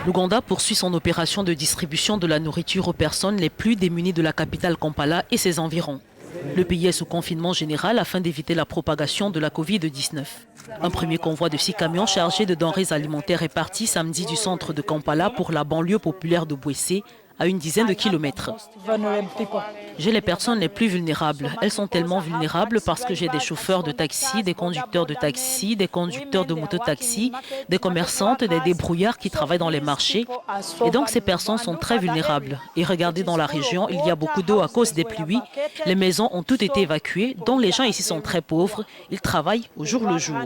L'Ouganda poursuit son opération de distribution de la nourriture aux personnes les plus démunies de la capitale Kampala et ses environs. Le pays est sous confinement général afin d'éviter la propagation de la Covid-19. Un premier convoi de 6 camions chargés de denrées alimentaires est parti samedi du centre de Kampala pour la banlieue populaire de Bwessé, à une dizaine de kilomètres. J'ai les personnes les plus vulnérables. Elles sont tellement vulnérables parce que j'ai des chauffeurs de taxi, des conducteurs de taxi, des conducteurs de mototaxi, des commerçantes, des débrouillards qui travaillent dans les marchés. Et donc ces personnes sont très vulnérables. Et regardez, dans la région, il y a beaucoup d'eau à cause des pluies. Les maisons ont toutes été évacuées, donc les gens ici sont très pauvres. Ils travaillent au jour le jour.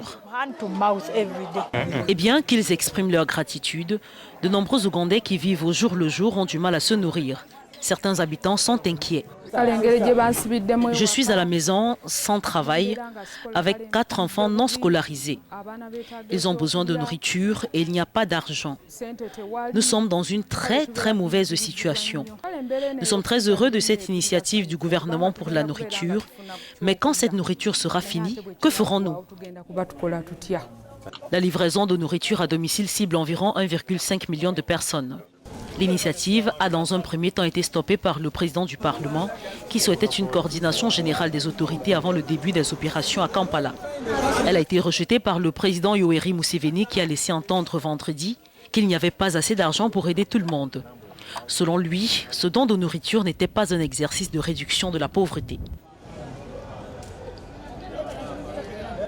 Et bien qu'ils expriment leur gratitude, de nombreux Ougandais qui vivent au jour le jour ont du mal à se nourrir. Certains habitants sont inquiets. Je suis à la maison sans travail avec 4 enfants non scolarisés. Ils ont besoin de nourriture et il n'y a pas d'argent. Nous sommes dans une très mauvaise situation. Nous sommes très heureux de cette initiative du gouvernement pour la nourriture. Mais quand cette nourriture sera finie, que ferons-nous? La livraison de nourriture à domicile cible environ 1,5 million de personnes. L'initiative a dans un premier temps été stoppée par le président du Parlement qui souhaitait une coordination générale des autorités avant le début des opérations à Kampala. Elle a été rejetée par le président Yoweri Museveni qui a laissé entendre vendredi qu'il n'y avait pas assez d'argent pour aider tout le monde. Selon lui, ce don de nourriture n'était pas un exercice de réduction de la pauvreté.